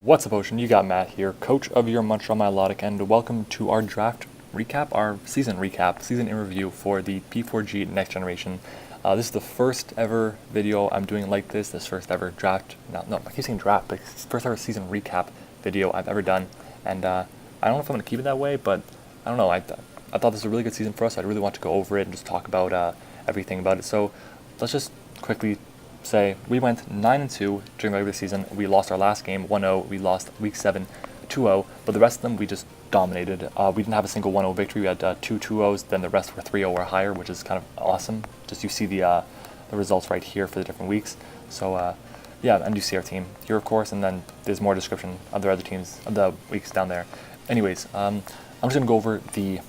What's up, Ocean? You got Matt here, coach of your Montreal Melodic, and welcome to our draft recap, our season recap, season in review for the P4G Next Generation. This is the first ever video I'm doing like this first ever draft, no, I keep saying draft, but first ever season recap video I've ever done, and I don't know if I'm going to keep it that way, but I don't know, I thought this was a really good season for us. I really want to go over it and just talk about everything about it, so let's just quickly say we went 9-2 during the regular season. We lost our last game 1-0. We lost week 7 2-0, but the rest of them we just dominated. We didn't have a single 1-0 victory. We had 2 2-0s, then the rest were 3-0 or higher, which is kind of awesome. Just you see the results right here for the different weeks. So yeah, and you see our team here, of course, and then there's more description of the other teams of the weeks down there. Anyways, I'm just gonna go over the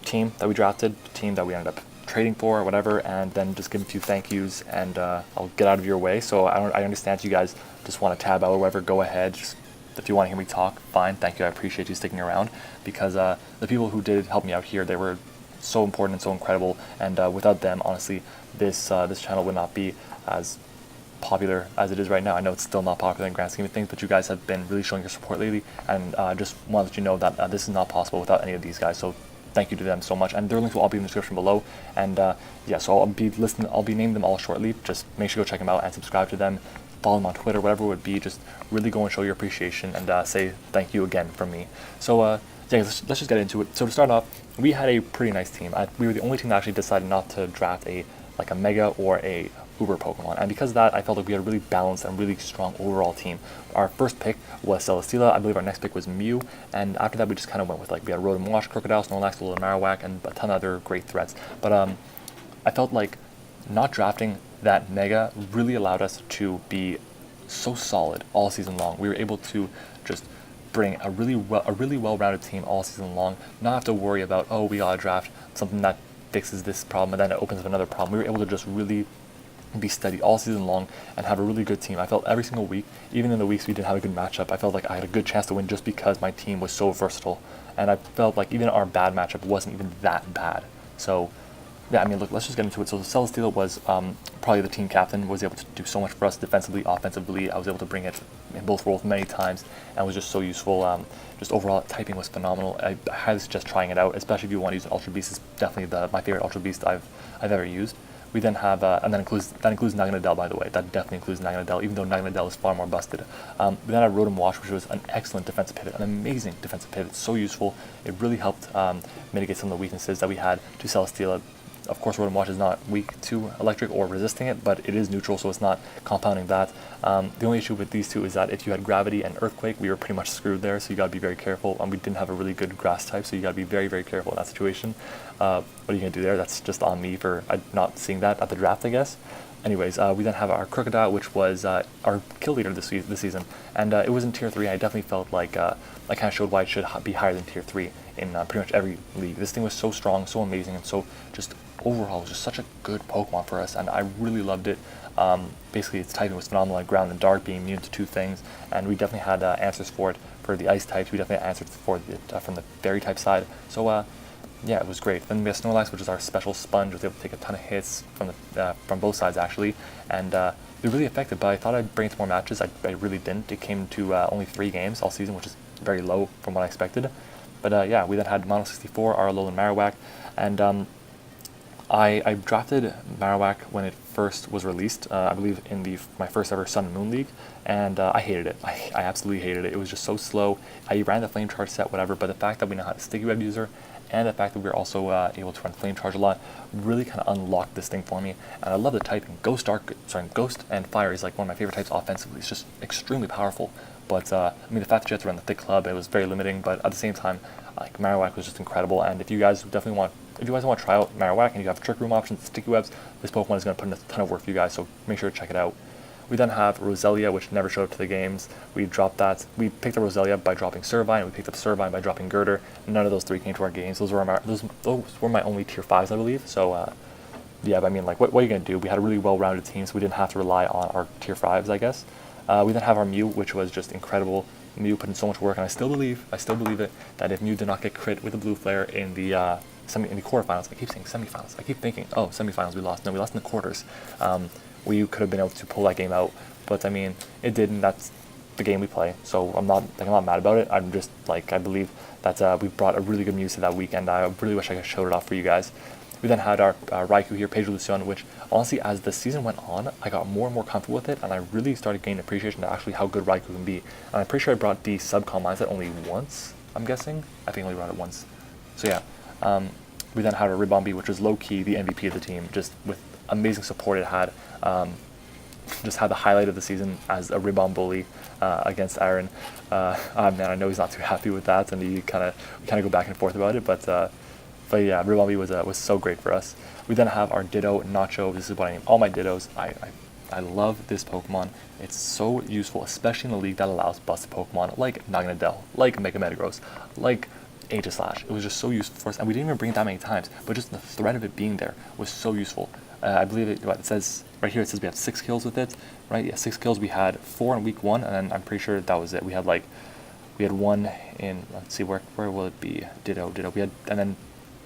team that we drafted, the team that we ended up trading for or whatever, and then just give a few thank yous, and I'll get out of your way. So I understand you guys just want to tab out or whatever, go ahead. Just, if you want to hear me talk, fine, thank you, I appreciate you sticking around, because the people who did help me out here, they were so important and so incredible, and without them, honestly, this channel would not be as popular as it is right now. I know it's still not popular in grand scheme of things, but you guys have been really showing your support lately, and just want to let you know that this is not possible without any of these guys. So thank you to them so much, and their links will all be in the description below. And yeah, so I'll be naming them all shortly. Just make sure to go check them out and subscribe to them. Follow them on Twitter, whatever it would be. Just really go and show your appreciation and say thank you again from me. So yeah, let's just get into it. So to start off, we had a pretty nice team. We were the only team that actually decided not to draft a Mega or a Uber Pokemon, and because of that, I felt like we had a really balanced and really strong overall team. Our first pick was Celesteela. I believe our next pick was Mew, and after that we just kind of went with we had Rotom Wash, Crocodile, Snorlax, Little Marowak, and a ton of other great threats. But I felt like not drafting that Mega really allowed us to be so solid all season long. We were able to just bring a really well-rounded team all season long, not have to worry about, oh, we gotta draft something that fixes this problem and then it opens up another problem. We were able to just really be steady all season long and have a really good team. I felt every single week, even in the weeks we didn't have a good matchup, I felt like I had a good chance to win just because my team was so versatile, and I felt like even our bad matchup wasn't even that bad. So yeah, I mean, look, let's just get into it. So Celesteela was probably the team captain, was able to do so much for us defensively, offensively. I was able to bring it in both roles many times and was just so useful. Just overall, typing was phenomenal. I highly suggest trying it out, especially if you want to use an Ultra Beast. It's definitely my favorite Ultra Beast I've ever used. We then have, and that includes Naganadel, by the way. That definitely includes Naganadel, even though Naganadel is far more busted. We then had Rotom Wash, which was an excellent defensive pivot, an amazing defensive pivot, so useful. It really helped mitigate some of the weaknesses that we had to Celesteela. Of course, Rotom Wash is not weak to electric or resisting it, but it is neutral, so it's not compounding that. The only issue with these two is that if you had Gravity and Earthquake, we were pretty much screwed there, so you gotta be very careful. We didn't have a really good grass type, so you gotta be very, very careful in that situation. What are you gonna do there? That's just on me for not seeing that at the draft, I guess. Anyways, we then have our Crocodile, which was our kill leader this season, and it was in Tier 3. I definitely felt like I kind of showed why it should be higher than Tier 3 in pretty much every league. This thing was so strong, so amazing, and so just overall it was just such a good Pokemon for us, and I really loved it. Basically, its typing was phenomenal, like Ground and Dark, being immune to 2 things, and we definitely had answers for it for the Ice types. We definitely had answers for it from the Fairy type side. So yeah, it was great. Then we have Snorlax, which is our special sponge, was able to take a ton of hits from both sides actually, and they're really effective. But I thought I'd bring it to more matches. I really didn't. It came to only 3 games all season, which is very low from what I expected. But yeah, we then had Mono64, our Alolan Marowak, and I drafted Marowak when it first was released, I believe in my first ever Sun and Moon League, and I hated it. I absolutely hated it. It was just so slow. I ran the Flame Charge set, whatever, but the fact that we now had a Sticky Web user, and the fact that we were also able to run Flame Charge a lot, really kind of unlocked this thing for me. And I love the typing. Ghost and Fire is like one of my favorite types offensively. It's just extremely powerful. But I mean, the fact that you had to run the Thick Club, it was very limiting. But at the same time, like Marowak was just incredible. And if you guys want to try out Marowak and you have Trick Room options, Sticky Webs, this Pokemon is going to put in a ton of work for you guys. So make sure to check it out. We then have Roselia, which never showed up to the games. We dropped that. We picked up Roselia by dropping Servine. We picked up Servine by dropping Girder. None of those 3 came to our games. Those were my only Tier 5s, I believe. So yeah, but I mean, like, what are you going to do? We had a really well-rounded team, so we didn't have to rely on our Tier 5s, I guess. We then have our Mew, which was just incredible. Mew put in so much work, and I still believe it, that if Mew did not get crit with the Blue Flare in the quarterfinals, I keep saying semifinals. I keep thinking, oh, semifinals we lost. No, we lost in the quarters. We could have been able to pull that game out, but I mean, it didn't. That's the game we play. So I'm not mad about it. I'm just like, I believe that we brought a really good music that weekend. I really wish I could show it off for you guys. We then had our Raikou here, Pedro, which honestly, as the season went on, I got more and more comfortable with it, and I really started gaining appreciation to actually how good Raikou can be. And I'm pretty sure I brought the subcom mindset only once, I'm guessing. I think I only brought it once. So yeah, we then had our Ribombee, which was low-key the MVP of the team, just with amazing support it had. Just had the highlight of the season as a Ribomb bully against Aaron. Man, I know he's not too happy with that, and we kind of go back and forth about it, but yeah, Ribombee was so great for us. We then have our Ditto, Nacho. This is what I name all my Dittos. I love this Pokemon. It's so useful, especially in a league that allows busted Pokemon like Naganadel, like Mega Metagross, like Aegislash. It was just so useful for us, and we didn't even bring it that many times, but just the threat of it being there was so useful. I believe it says right here, it says we have 6 kills with it, right? Yeah, 6 kills. We had 4 in week 1, and then I'm pretty sure that was it. We had 1 in, let's see, where will it be? Ditto. We had, and then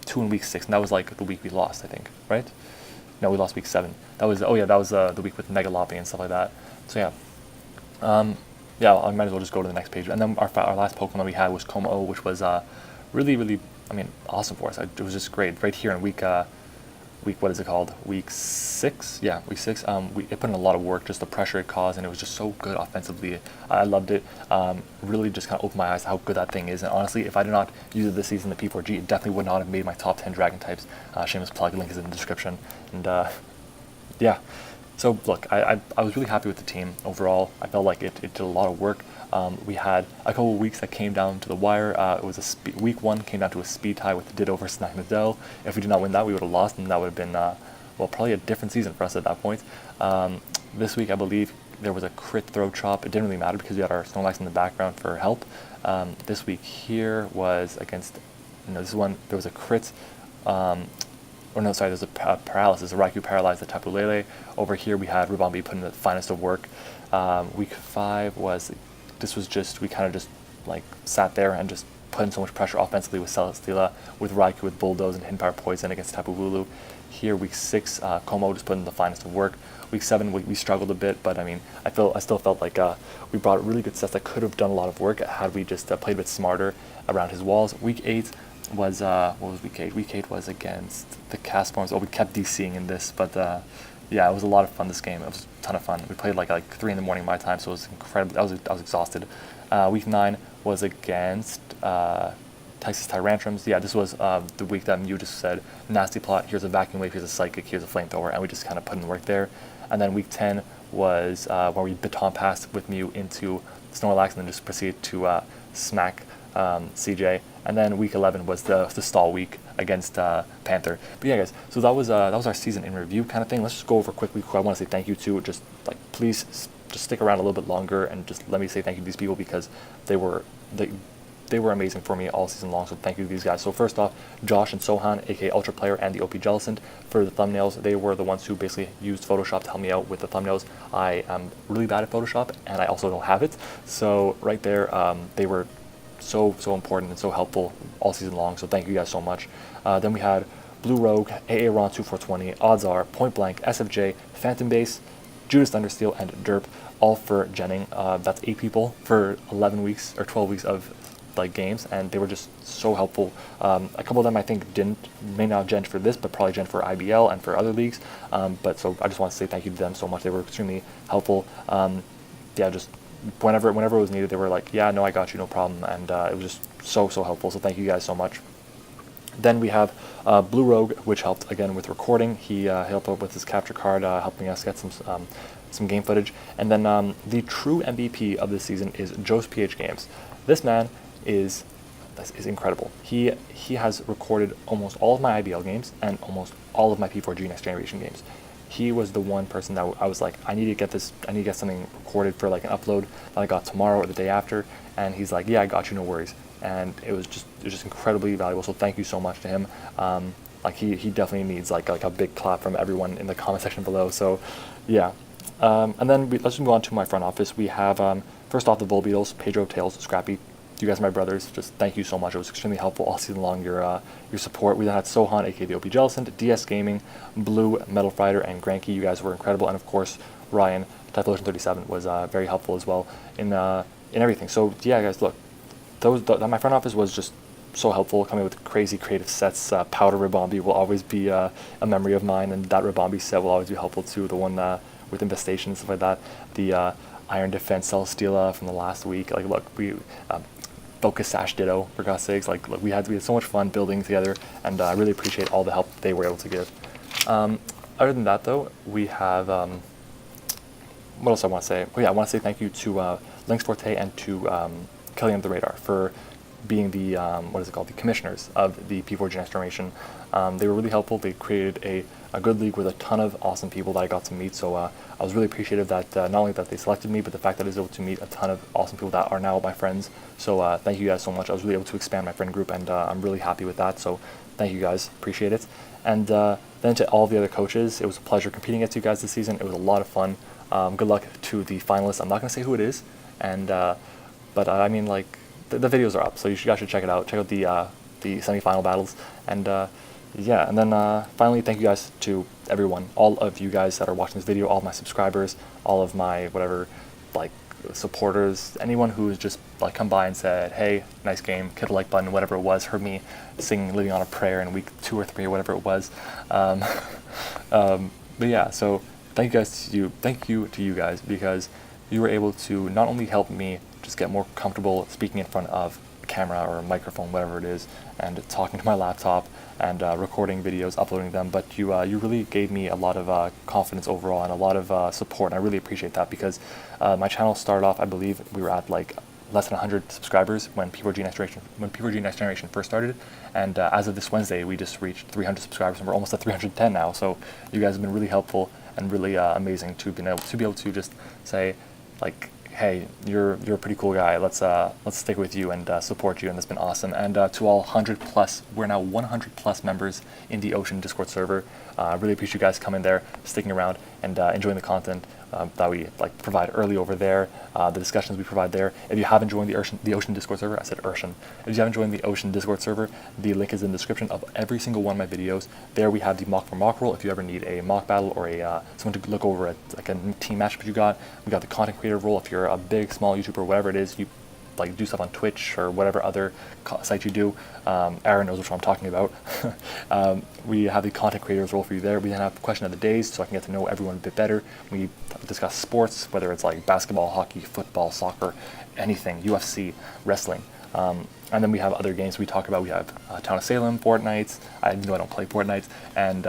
2 in week 6, and that was like the week we lost, I think, right? No, we lost week 7. That was, oh yeah, that was the week with Mega Lopping and stuff like that. So yeah, yeah, I might as well just go to the next page. And then our last Pokemon that we had was Kommo-O, which was really, really, I mean, awesome for us. It was just great. Right here in week what is it called? Week 6? Yeah, week 6. It put in a lot of work, just the pressure it caused, and it was just so good offensively. I loved it. Really just kind of opened my eyes to how good that thing is. And honestly, if I did not use it this season, the P4G, it definitely would not have made my top 10 Dragon types. Shameless plug, link is in the description. And yeah. So look, I was really happy with the team overall. I felt like it did a lot of work. We had a couple of weeks that came down to the wire. It was week 1 came down to a speed tie with the Ditto versus Naganadel. If we did not win that, we would have lost, and that would have been well, probably a different season for us at that point. This week, I believe there was a crit throw chop. It didn't really matter because we had our Snorlax in the background for help. This week here was against, this one there was a crit. Or no, sorry, there's a paralysis. A Raikou paralyzed the Tapu Lele. Over here we had Ribombee put in the finest of work. Week 5 was, this was just, we kind of just like sat there and just put in so much pressure offensively with Celesteela, with Raikou with Bulldoze and Hidden Power Poison against Tapu Lulu. Here, week 6, Kommo just put in the finest of work. Week 7, we struggled a bit, but I mean, I still felt like we brought really good sets that could have done a lot of work had we just played a bit smarter around his walls. Week 8 was, what was week 8? Week 8 was against the Castforms. Oh, we kept DCing in this, but yeah, it was a lot of fun this game. It was a ton of fun. We played like 3 in the morning my time, so it was incredible. I was exhausted. Week 9 was against Texas Tyrantrums. Yeah, this was the week that you just said, nasty plot, here's a vacuum wave, here's a psychic, here's a flamethrower, and we just kind of put in work there. And then week 10 was where we baton passed with Mew into Snorlax and then just proceeded to smack CJ. And then week 11 was the stall week against Panther. But yeah, guys, so that was our season in review kind of thing. Let's just go over quickly who I want to say thank you to. Just like, please just stick around a little bit longer and just let me say thank you to these people, because they were amazing for me all season long, so thank you to these guys. So first off, Josh and Sohan, aka Ultra Player, and the OP Jellicent, for the thumbnails. They were the ones who basically used Photoshop to help me out with the thumbnails. I am really bad at Photoshop, and I also don't have it. So right there, they were so important and so helpful all season long, so thank you guys so much. Then we had Blue Rogue, AA Ron 2420, Odds Are, Point Blank, SFJ, Phantom Base, JudasThunderSteel, and Derp, all for genning. That's 8 people for 11 weeks or 12 weeks of like games, and they were just so helpful. A couple of them I think may not have gen for this, but probably gen for IBL and for other leagues. But so I just want to say thank you to them so much. They were extremely helpful. Yeah, just whenever it was needed, they were like, yeah, no, I got you, no problem. And it was just so helpful. So thank you guys so much. Then we have Blue Rogue, which helped again with recording. He helped out with his capture card, helping us get some game footage. And then the true MVP of this season is Joe's PH Games. This man is incredible. He has recorded almost all of my IBL games and almost all of my P4G Next Generation games. He was the one person that I was like, I need to get something recorded for like an upload that I got tomorrow or the day after. And he's like, yeah, I got you, no worries. And it was just incredibly valuable. So thank you so much to him. Like he definitely needs like a big clap from everyone in the comment section below. So yeah. And then let's move on to my front office. We have first off the Volbeetles, Pedro, Tails, Scrappy. You guys are my brothers. Just thank you so much. It was extremely helpful all season long, your support. We then had Sohan, aka the OP Jellicent, DS Gaming, Blue, Metalfrider, and Grankie. You guys were incredible. And of course, Ryan, Typhlosion 37 was very helpful as well in in everything. So yeah, guys, look, my front office was just so helpful, coming with crazy creative sets. Powder Ribombi will always be a memory of mine, and that Ribombi set will always be helpful too. The one with Infestation and stuff like that. The Iron Defense Celesteela from the last week. Like, look, we Focus Sash Ditto, for God's sakes. Like, look, we had so much fun building together, and I really appreciate all the help they were able to give. Other than that, though, we have what else I want to say? Oh yeah, I want to say thank you to Lynx Forte and to Kelly on the Radar for being the what is it called, the commissioners of the P4G Next Generation. They were really helpful. They created a good league with a ton of awesome people that I got to meet. So I was really appreciative that not only that they selected me, but the fact that I was able to meet a ton of awesome people that are now my friends. So thank you guys so much. I was really able to expand my friend group, and I'm really happy with that. So thank you guys, appreciate it. And then to all the other coaches, it was a pleasure competing against you guys this season. It was a lot of fun. Good luck to the finalists. I'm not going to say who it is, and but I mean, like, the videos are up, so you guys should check it out. Check out the semi-final battles, and yeah. And then finally, thank you guys to everyone, all of you guys that are watching this video, all of my subscribers, all of my whatever, like, supporters, anyone who's just like come by and said, hey, nice game, hit the like button, whatever it was, heard me sing Living on a Prayer in week 2 or 3 or whatever it was. But yeah, so thank you to you guys, because you were able to not only help me just get more comfortable speaking in front of a camera or a microphone, whatever it is, and talking to my laptop and recording videos, uploading them, but you really gave me a lot of confidence overall and a lot of support, and I really appreciate that, because my channel started off, I believe we were at like less than 100 subscribers when P4G Next Generation first started, and as of this Wednesday we just reached 300 subscribers, and we're almost at 310 now. So you guys have been really helpful and really amazing to be able to just say, like, hey, you're a pretty cool guy, let's stick with you and support you, and that's been awesome. And to all 100+, we're now 100+ members in the Ocean Discord server. I really appreciate you guys coming there, sticking around, and enjoying the content that we like provide early over there, the discussions we provide there. If you haven't joined the Ocean Discord server, I said Ocean. If you haven't joined the Ocean Discord server, the link is in the description of every single one of my videos. There we have the mock for mock roll. If you ever need a mock battle or someone to look over at like a team match, we got the content creator role. If you're a big, small YouTuber, whatever it is, you like do stuff on Twitch or whatever other site you do. Aaron knows what I'm talking about. We have the content creators role for you there. We then have question of the days, so I can get to know everyone a bit better. We discuss sports, whether it's like basketball, hockey, football, soccer, anything, UFC, wrestling. And then we have other games we talk about. We have Town of Salem, Fortnite. I know I don't play Fortnite. And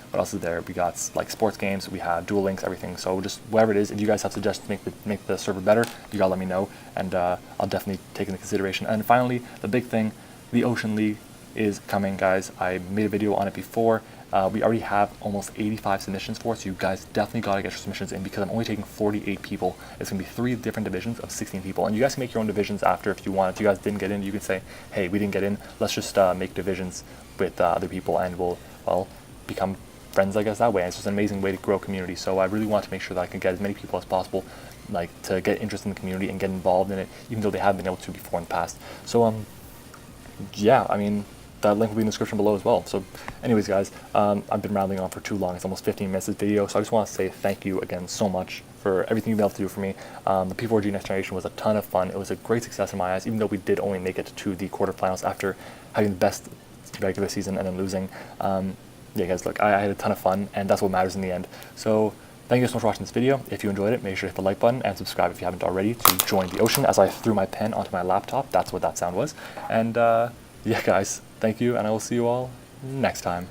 what else is there? We got like sports games. We have Duel Links, everything. So just whatever it is, if you guys have suggestions to make the server better, you gotta let me know, and I'll definitely take into consideration. And finally, the big thing, the Ocean League is coming, guys. I made a video on it before. We already have almost 85 submissions for it, so you guys definitely gotta get your submissions in, because I'm only taking 48 people. It's gonna be 3 different divisions of 16 people, and you guys can make your own divisions after if you want. If you guys didn't get in, you can say, hey, we didn't get in, let's just make divisions with other people, and we'll, well, become friends, I guess, that way. And it's just an amazing way to grow a community. So I really want to make sure that I can get as many people as possible, like, to get interest in the community and get involved in it, even though they haven't been able to before in the past. So yeah, I mean, that link will be in the description below as well. So anyways, guys, I've been rambling on for too long. It's almost 15 minutes this video, so I just want to say thank you again so much for everything you've been able to do for me. The P4G Next Generation was a ton of fun. It was a great success in my eyes, even though we did only make it to the quarterfinals after having the best regular season and then losing. Yeah, guys, look, I had a ton of fun, and that's what matters in the end. So thank you so much for watching this video. If you enjoyed it, make sure to hit the like button and subscribe if you haven't already to join the Ocean, as I threw my pen onto my laptop. That's what that sound was. And yeah, guys, thank you, and I will see you all next time.